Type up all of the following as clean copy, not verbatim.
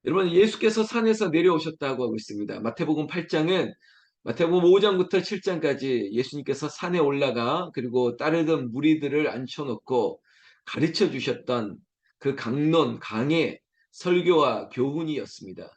여러분, 예수께서 산에서 내려오셨다고 하고 있습니다. 마태복음 8장은 마태복음 5장부터 7장까지 예수님께서 산에 올라가 그리고 따르던 무리들을 앉혀놓고 가르쳐 주셨던 그 강론, 강의, 설교와 교훈이었습니다.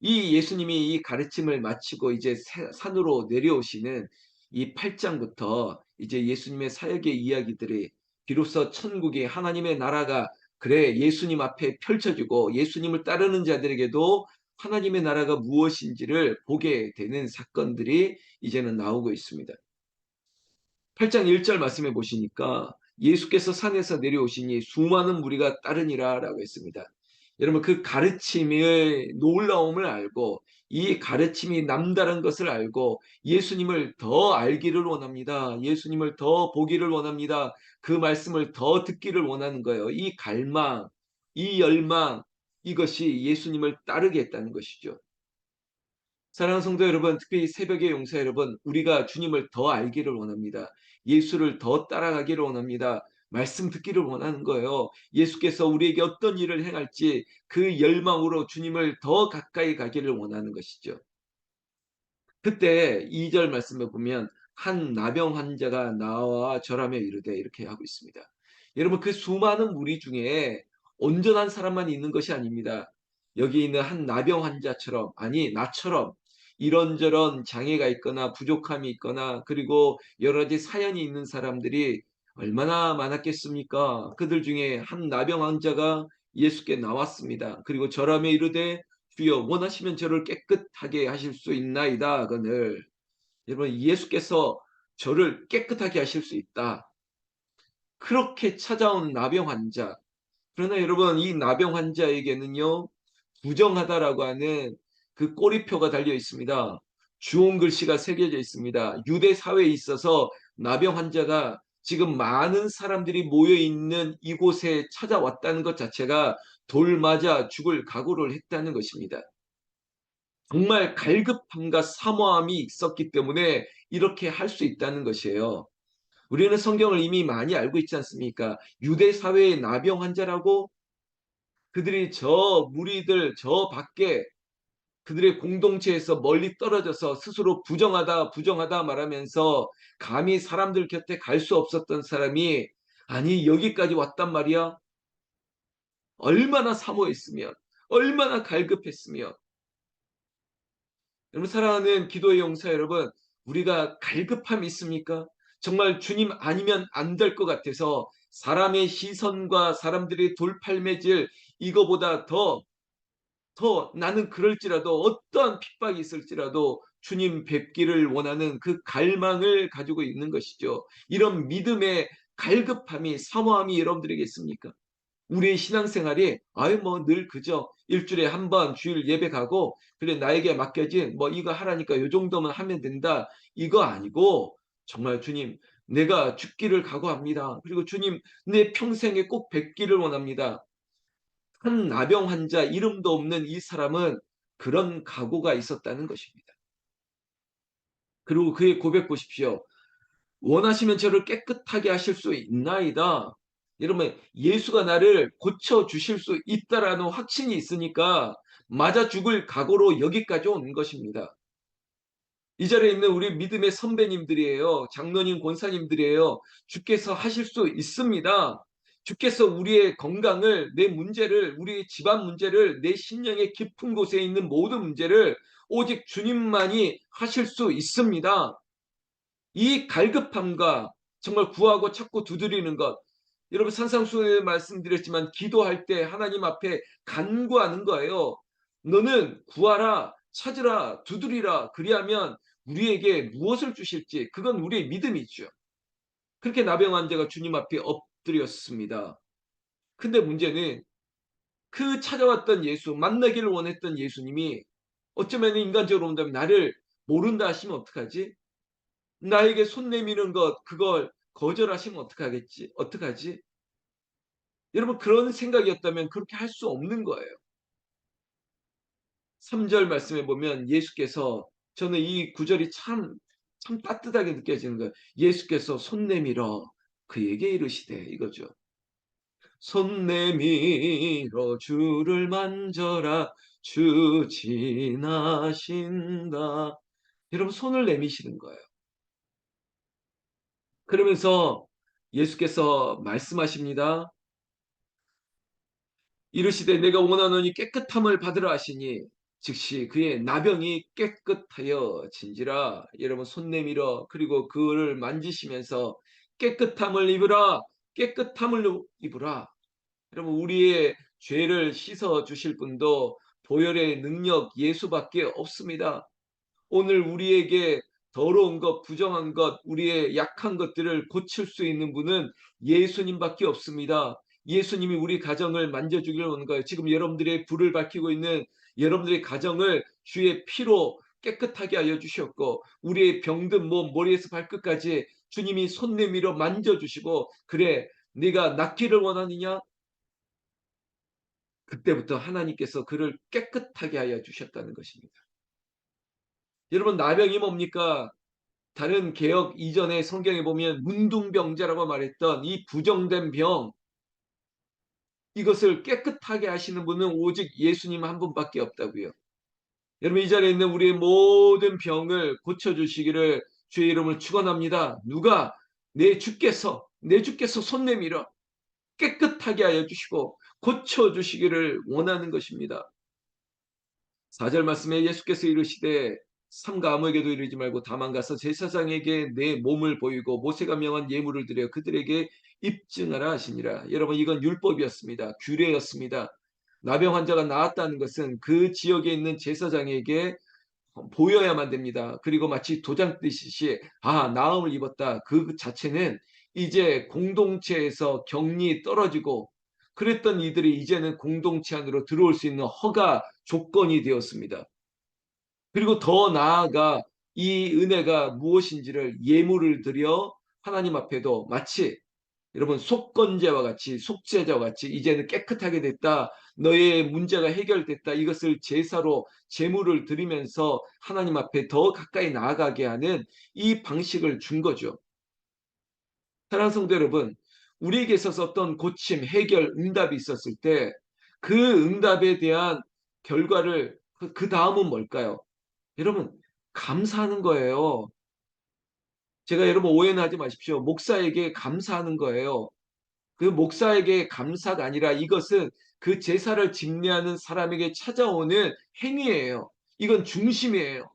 이 예수님이 이 가르침을 마치고 이제 산으로 내려오시는 이 8장부터 이제 예수님의 사역의 이야기들이 비로소 천국의 하나님의 나라가 그래 예수님 앞에 펼쳐지고 예수님을 따르는 자들에게도 하나님의 나라가 무엇인지를 보게 되는 사건들이 이제는 나오고 있습니다. 8장 1절 말씀해 보시니까 예수께서 산에서 내려오시니 수많은 무리가 따르니라라고 했습니다. 여러분 그 가르침의 놀라움을 알고 이 가르침이 남다른 것을 알고 예수님을 더 알기를 원합니다. 예수님을 더 보기를 원합니다. 그 말씀을 더 듣기를 원하는 거예요. 이 갈망, 이 열망 이것이 예수님을 따르게 했다는 것이죠. 사랑하는 성도 여러분, 특히 새벽의 용사 여러분, 우리가 주님을 더 알기를 원합니다. 예수를 더 따라가기를 원합니다. 말씀 듣기를 원하는 거예요. 예수께서 우리에게 어떤 일을 행할지 그 열망으로 주님을 더 가까이 가기를 원하는 것이죠. 그때 2절 말씀에 보면 한 나병 환자가 나와 절하며 이르되 이렇게 하고 있습니다. 여러분 그 수많은 무리 중에 온전한 사람만 있는 것이 아닙니다. 여기 있는 한 나병 환자처럼 아니 나처럼 이런저런 장애가 있거나 부족함이 있거나 그리고 여러 가지 사연이 있는 사람들이 얼마나 많았겠습니까? 그들 중에 한 나병 환자가 예수께 나왔습니다. 그리고 절하며 이르되 주여 원하시면 저를 깨끗하게 하실 수 있나이다. 그늘 여러분 예수께서 저를 깨끗하게 하실 수 있다. 그렇게 찾아온 나병 환자. 그러나 여러분 이 나병 환자에게는요 부정하다라고 하는 그 꼬리표가 달려 있습니다. 주홍 글씨가 새겨져 있습니다. 유대 사회에 있어서 나병 환자가 지금 많은 사람들이 모여 있는 이곳에 찾아왔다는 것 자체가 돌 맞아 죽을 각오를 했다는 것입니다. 정말 갈급함과 사모함이 있었기 때문에 이렇게 할 수 있다는 것이에요. 우리는 성경을 이미 많이 알고 있지 않습니까? 유대 사회의 나병 환자라고 그들이 저 무리들 저 밖에 그들의 공동체에서 멀리 떨어져서 스스로 부정하다 부정하다 말하면서 감히 사람들 곁에 갈 수 없었던 사람이 아니 여기까지 왔단 말이야. 얼마나 사모했으면 얼마나 갈급했으면 여러분 사랑하는 기도의 용사 여러분, 우리가 갈급함이 있습니까? 정말 주님 아니면 안 될 것 같아서 사람의 시선과 사람들의 돌팔매질 이거보다 더 나는 그럴지라도 어떠한 핍박이 있을지라도 주님 뵙기를 원하는 그 갈망을 가지고 있는 것이죠. 이런 믿음의 갈급함이 사모함이 여러분들에게 있습니까? 우리의 신앙생활이 아유 뭐 늘 그저 일주일에 한 번 주일 예배 가고 그래 나에게 맡겨진 뭐 이거 하라니까 요 정도만 하면 된다 이거 아니고 정말 주님 내가 죽기를 각오합니다. 그리고 주님 내 평생에 꼭 뵙기를 원합니다. 한 나병 환자 이름도 없는 이 사람은 그런 각오가 있었다는 것입니다. 그리고 그의 고백 보십시오. 원하시면 저를 깨끗하게 하실 수 있나이다. 여러분, 예수가 나를 고쳐주실 수 있다라는 확신이 있으니까 맞아 죽을 각오로 여기까지 온 것입니다. 이 자리에 있는 우리 믿음의 선배님들이에요. 장로님, 권사님들이에요. 주께서 하실 수 있습니다. 주께서 우리의 건강을, 내 문제를, 우리의 집안 문제를, 내 심령의 깊은 곳에 있는 모든 문제를 오직 주님만이 하실 수 있습니다. 이 갈급함과 정말 구하고 찾고 두드리는 것. 여러분 산상수훈에 말씀드렸지만 기도할 때 하나님 앞에 간구하는 거예요. 너는 구하라, 찾으라, 두드리라. 그리하면 우리에게 무엇을 주실지 그건 우리의 믿음이죠. 그렇게 나병 환자가 주님 앞에 엎드렸습니다. 근데 문제는 그 찾아왔던 예수, 만나기를 원했던 예수님이 어쩌면 인간적으로 본다면 나를 모른다 하시면 어떡하지? 나에게 손 내미는 것 그걸 거절하시면 어떡하겠지? 어떡하지? 여러분 그런 생각이었다면 그렇게 할 수 없는 거예요. 3절 말씀해 보면 예수께서 저는 이 구절이 참 따뜻하게 느껴지는 거예요. 예수께서 손 내밀어 그에게 이르시되 이거죠. 손 내밀어 주를 만져라. 주 지나신다. 여러분 손을 내미시는 거예요. 그러면서 예수께서 말씀하십니다. 이르시되 내가 원하노니 깨끗함을 받으라 하시니 즉시 그의 나병이 깨끗하여 진지라. 여러분 손 내밀어 그리고 그를 만지시면서 깨끗함을 입으라. 깨끗함을 입으라. 여러분 우리의 죄를 씻어 주실 분도 보혈의 능력 예수밖에 없습니다. 오늘 우리에게 더러운 것, 부정한 것, 우리의 약한 것들을 고칠 수 있는 분은 예수님밖에 없습니다. 예수님이 우리 가정을 만져주기를 원하는 거예요. 지금 여러분들의 불을 밝히고 있는 여러분들의 가정을 주의 피로 깨끗하게 하여 주셨고 우리의 병든 몸 머리에서 발끝까지 주님이 손 내밀어 만져주시고 그래 네가 낫기를 원하느냐? 그때부터 하나님께서 그를 깨끗하게 하여 주셨다는 것입니다. 여러분 나병이 뭡니까? 다른 개혁 이전의 성경에 보면 문둥병자라고 말했던 이 부정된 병 이것을 깨끗하게 하시는 분은 오직 예수님 한 분밖에 없다고요. 여러분 이 자리에 있는 우리의 모든 병을 고쳐주시기를 주의 이름을 축원합니다. 누가? 내 주께서 손 내밀어 깨끗하게 하여 주시고 고쳐주시기를 원하는 것입니다. 4절 말씀에 예수께서 이르시되 삼가 아무에게도 이르지 말고 다만 가서 제사장에게 내 몸을 보이고 모세가 명한 예물을 드려 그들에게 입증하라 하시니라. 여러분 이건 율법이었습니다. 규례였습니다. 나병 환자가 나았다는 것은 그 지역에 있는 제사장에게 보여야만 됩니다. 그리고 마치 도장 뜨듯이 나음을 입었다. 그 자체는 이제 공동체에서 격리 떨어지고 그랬던 이들이 이제는 공동체 안으로 들어올 수 있는 허가 조건이 되었습니다. 그리고 더 나아가 이 은혜가 무엇인지를 예물을 드려 하나님 앞에도 마치 여러분 속건제와 같이 속죄자와 같이 이제는 깨끗하게 됐다. 너의 문제가 해결됐다. 이것을 제사로 제물을 드리면서 하나님 앞에 더 가까이 나아가게 하는 이 방식을 준 거죠. 사랑하는 성도 여러분, 우리에게 있어서 어떤 고침, 해결, 응답이 있었을 때 그 응답에 대한 결과를 그 다음은 뭘까요? 여러분 감사하는 거예요. 제가 여러분 오해는 하지 마십시오. 목사에게 감사하는 거예요. 그 목사에게 감사가 아니라 이것은 그 제사를 집례하는 사람에게 찾아오는 행위예요. 이건 중심이에요.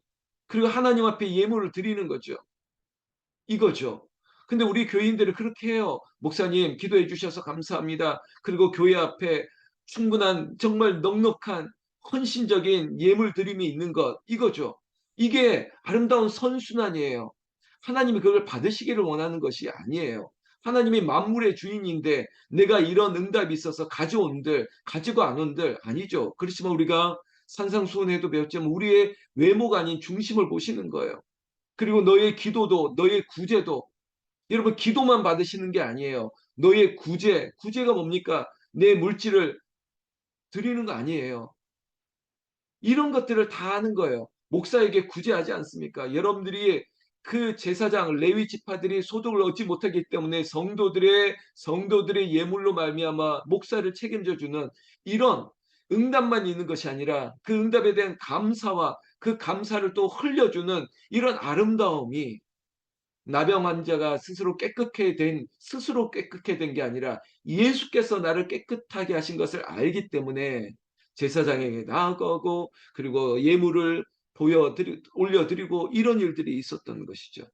그리고 하나님 앞에 예물을 드리는 거죠. 이거죠. 근데 우리 교인들은 그렇게 해요. 목사님 기도해 주셔서 감사합니다. 그리고 교회 앞에 충분한 정말 넉넉한 헌신적인 예물 드림이 있는 것 이거죠. 이게 아름다운 선순환이에요. 하나님이 그걸 받으시기를 원하는 것이 아니에요. 하나님이 만물의 주인인데 내가 이런 응답이 있어서 가져온들 가지고 안 온들 아니죠. 그렇지만 우리가 산상수훈에도 배웠지만 우리의 외모가 아닌 중심을 보시는 거예요. 그리고 너의 기도도 너의 구제도 여러분 기도만 받으시는 게 아니에요. 너의 구제가 뭡니까? 내 물질을 드리는 거 아니에요. 이런 것들을 다 하는 거예요. 목사에게 구제하지 않습니까? 여러분들이 그 제사장 레위 지파들이 소득을 얻지 못하기 때문에 성도들의 예물로 말미암아 목사를 책임져 주는 이런 응답만 있는 것이 아니라 그 응답에 대한 감사와 그 감사를 또 흘려주는 이런 아름다움이 나병 환자가 스스로 깨끗하게 된 게 아니라 예수께서 나를 깨끗하게 하신 것을 알기 때문에 제사장에게 나아가고 그리고 예물을 올려드리고 이런 일들이 있었던 것이죠.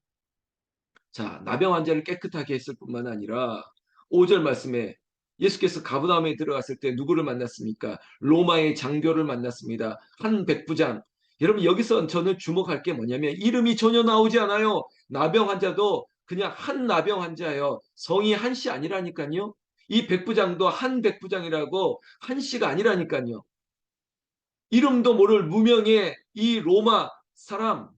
자, 나병 환자를 깨끗하게 했을 뿐만 아니라 5절 말씀에 예수께서 가버나움에 들어갔을 때 누구를 만났습니까? 로마의 장교를 만났습니다. 한 백부장. 여러분 여기서 저는 주목할 게 뭐냐면 이름이 전혀 나오지 않아요. 나병 환자도 그냥 한 나병 환자예요. 성이 한씨 아니라니까요. 이 백부장도 한 백부장이라고 한씨가 아니라니까요. 이름도 모를 무명의 이 로마 사람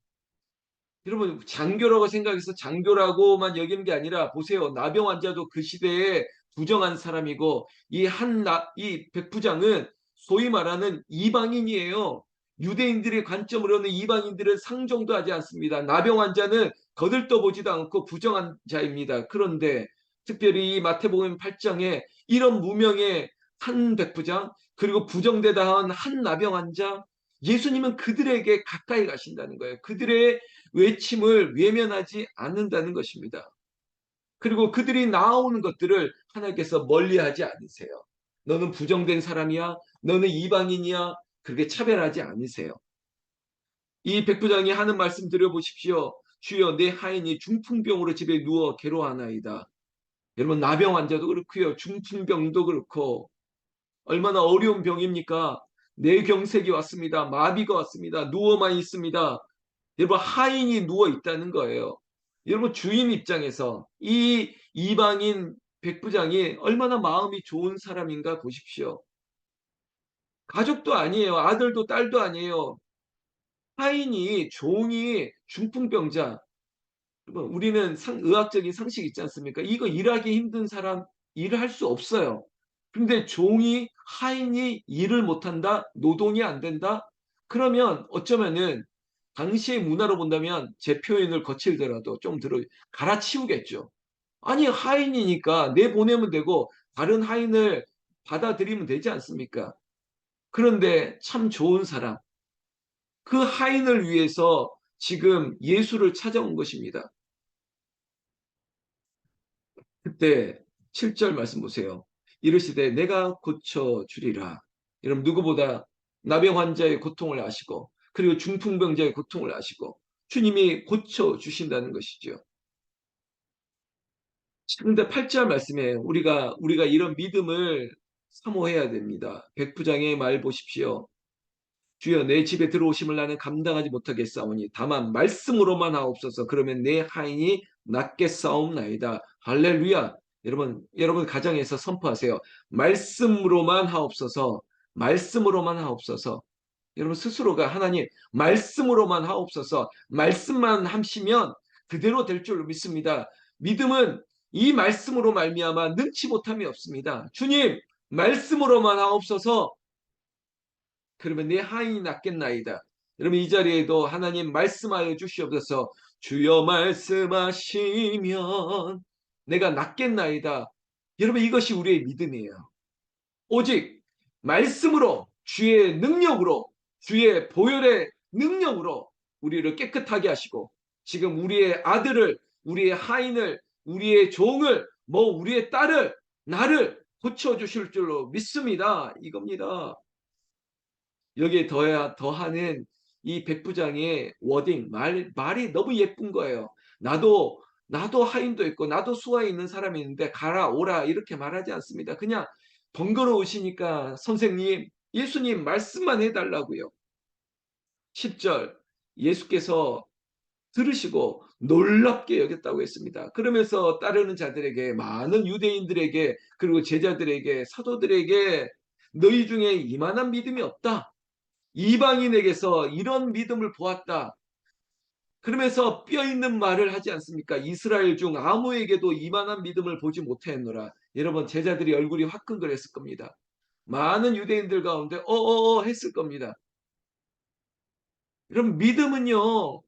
여러분 장교라고 생각해서 장교라고만 여기는 게 아니라 보세요. 나병 환자도 그 시대에 부정한 사람이고 이 백부장은 소위 말하는 이방인이에요. 유대인들의 관점으로는 이방인들은 상종도 하지 않습니다. 나병 환자는 거들떠보지도 않고 부정한 자입니다. 그런데 특별히 이 마태복음 8장에 이런 무명의 한 백부장, 그리고 부정되다 한 나병 환자, 예수님은 그들에게 가까이 가신다는 거예요. 그들의 외침을 외면하지 않는다는 것입니다. 그리고 그들이 나오는 것들을 하나님께서 멀리하지 않으세요. 너는 부정된 사람이야, 너는 이방인이야, 그렇게 차별하지 않으세요. 이 백부장이 하는 말씀 드려보십시오. 주여, 내 하인이 중풍병으로 집에 누워 괴로워하나이다. 여러분, 나병 환자도 그렇고요, 중풍병도 그렇고, 얼마나 어려운 병입니까? 뇌경색이 왔습니다. 마비가 왔습니다. 누워만 있습니다. 여러분, 하인이 누워 있다는 거예요. 여러분, 주인 입장에서 이 이방인 백부장이 얼마나 마음이 좋은 사람인가 보십시오. 가족도 아니에요. 아들도 딸도 아니에요. 하인이, 종이 중풍병자. 여러분, 우리는 의학적인 상식 있지 않습니까? 이거 일하기 힘든 사람 일을 할 수 없어요. 근데 종이, 하인이 일을 못한다? 노동이 안 된다? 그러면 어쩌면은 당시의 문화로 본다면 제 표현을 거칠더라도 좀 갈아치우겠죠. 아니, 하인이니까 내보내면 되고 다른 하인을 받아들이면 되지 않습니까? 그런데 참 좋은 사람, 그 하인을 위해서 지금 예수를 찾아온 것입니다. 그때 7절 말씀 보세요. 이르시되 내가 고쳐 주리라. 여러분, 누구보다 나병 환자의 고통을 아시고, 그리고 중풍병자의 고통을 아시고 주님이 고쳐 주신다는 것이죠. 그런데 8절 말씀에 우리가 이런 믿음을 사모해야 됩니다. 백부장의 말 보십시오. 주여, 내 집에 들어오심을 나는 감당하지 못하겠사오니 다만 말씀으로만 하옵소서. 그러면 내 하인이 낫겠사옵나이다. 할렐루야. 여러분 가정에서 선포하세요. 말씀으로만 하옵소서. 말씀으로만 하옵소서. 여러분 스스로가 하나님 말씀으로만 하옵소서. 말씀만 하시면 그대로 될 줄로 믿습니다. 믿음은 이 말씀으로 말미암아 능치 못함이 없습니다. 주님 말씀으로만 하옵소서. 그러면 내 하인이 낫겠나이다. 여러분, 이 자리에도 하나님 말씀하여 주시옵소서. 주여 말씀하시면 내가 낫겠나이다. 여러분, 이것이 우리의 믿음이에요. 오직 말씀으로, 주의 능력으로, 주의 보혈의 능력으로 우리를 깨끗하게 하시고, 지금 우리의 아들을, 우리의 하인을, 우리의 종을, 우리의 딸을, 나를 고쳐주실 줄로 믿습니다. 이겁니다. 여기에 더하는 이 백부장의 워딩, 말이 너무 예쁜 거예요. 나도 하인도 있고, 나도 수하에 있는 사람이 있는데, 가라, 오라, 이렇게 말하지 않습니다. 그냥 번거로우시니까, 선생님, 예수님 말씀만 해달라고요. 10절, 예수께서 들으시고 놀랍게 여겼다고 했습니다. 그러면서 따르는 자들에게, 많은 유대인들에게, 그리고 제자들에게, 사도들에게, 너희 중에 이만한 믿음이 없다. 이방인에게서 이런 믿음을 보았다. 그러면서 뼈 있는 말을 하지 않습니까? 이스라엘 중 아무에게도 이만한 믿음을 보지 못하였노라. 여러분, 제자들이 얼굴이 화끈거렸을 겁니다. 많은 유대인들 가운데 했을 겁니다. 여러분, 믿음은요,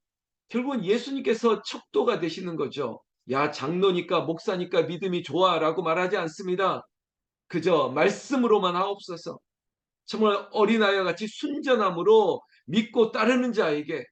결국은 예수님께서 척도가 되시는 거죠. 야, 장로니까 목사니까 믿음이 좋아라고 말하지 않습니다. 그저 말씀으로만 하옵소서. 정말 어린아이와 같이 순전함으로 믿고 따르는 자에게,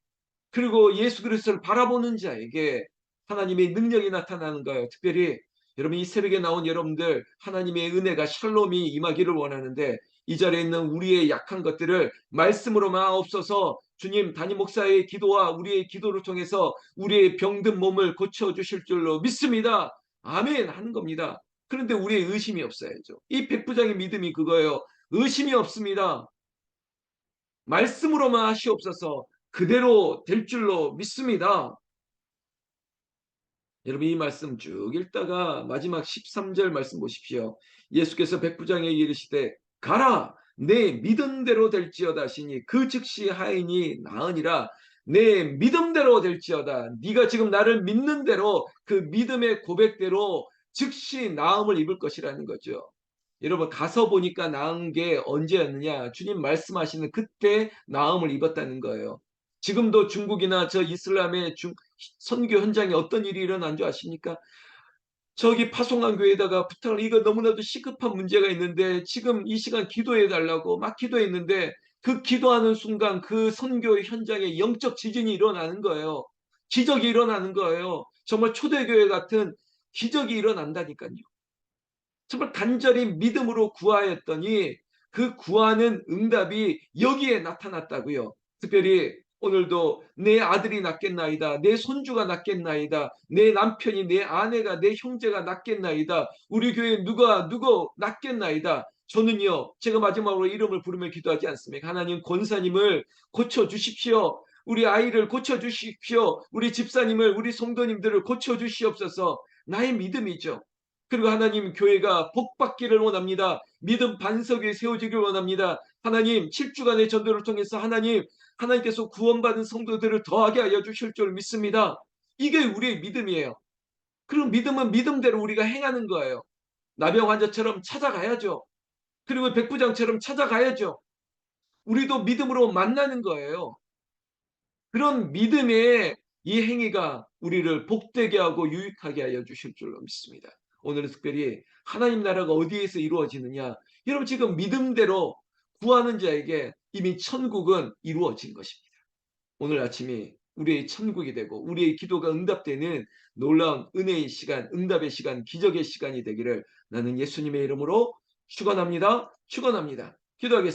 그리고 예수 그리스도를 바라보는 자에게 하나님의 능력이 나타나는 거예요. 특별히 여러분, 이 새벽에 나온 여러분들, 하나님의 은혜가 샬롬이 임하기를 원하는데, 이 자리에 있는 우리의 약한 것들을 말씀으로만 없어서 주님, 담임 목사의 기도와 우리의 기도를 통해서 우리의 병든 몸을 고쳐주실 줄로 믿습니다. 아멘 하는 겁니다. 그런데 우리의 의심이 없어야죠. 이 백부장의 믿음이 그거예요. 의심이 없습니다. 말씀으로만 하시옵소서. 그대로 될 줄로 믿습니다. 여러분, 이 말씀 쭉 읽다가 마지막 13절 말씀 보십시오. 예수께서 백부장에게 이르시되 가라, 내 믿음대로 될지어다 하시니 그 즉시 하인이 나으니라. 내 믿음대로 될지어다. 네가 지금 나를 믿는 대로, 그 믿음의 고백대로 즉시 나음을 입을 것이라는 거죠. 여러분, 가서 보니까 나은 게 언제였느냐? 주님 말씀하시는 그때 나음을 입었다는 거예요. 지금도 중국이나 저 이슬람의 선교 현장에 어떤 일이 일어난 줄 아십니까? 저기 파송한 교회에다가 부탁을 이거 너무나도 시급한 문제가 있는데 지금 이 시간 기도해 달라고 막 기도했는데 그 기도하는 순간 그 선교 현장에 영적 지진이 일어나는 거예요. 기적이 일어나는 거예요. 정말 초대교회 같은 기적이 일어난다니까요. 정말 간절히 믿음으로 구하였더니 그 구하는 응답이 여기에 나타났다고요. 특별히 오늘도 내 아들이 낫겠나이다. 내 손주가 낫겠나이다. 내 남편이 내 아내가 내 형제가 낫겠나이다. 우리 교회 누구 낫겠나이다. 저는요. 제가 마지막으로 이름을 부르며 기도하지 않습니까? 하나님 권사님을 고쳐주십시오. 우리 아이를 고쳐주십시오. 우리 집사님을 우리 성도님들을 고쳐주시옵소서. 나의 믿음이죠. 그리고 하나님 교회가 복받기를 원합니다. 믿음 반석에 세워지기를 원합니다. 하나님 7주간의 전도를 통해서 하나님께서 구원받은 성도들을 더하게 하여 주실 줄 믿습니다. 이게 우리의 믿음이에요. 그리고 믿음은 믿음대로 우리가 행하는 거예요. 나병 환자처럼 찾아가야죠. 그리고 백부장처럼 찾아가야죠. 우리도 믿음으로 만나는 거예요. 그런 믿음의 이 행위가 우리를 복되게 하고 유익하게 하여 주실 줄로 믿습니다. 오늘은 특별히 하나님 나라가 어디에서 이루어지느냐? 여러분 지금 믿음대로 구하는 자에게 이미 천국은 이루어진 것입니다. 오늘 아침이 우리의 천국이 되고 우리의 기도가 응답되는 놀라운 은혜의 시간, 응답의 시간, 기적의 시간이 되기를 나는 예수님의 이름으로 축원합니다. 축원합니다. 기도하겠습니다.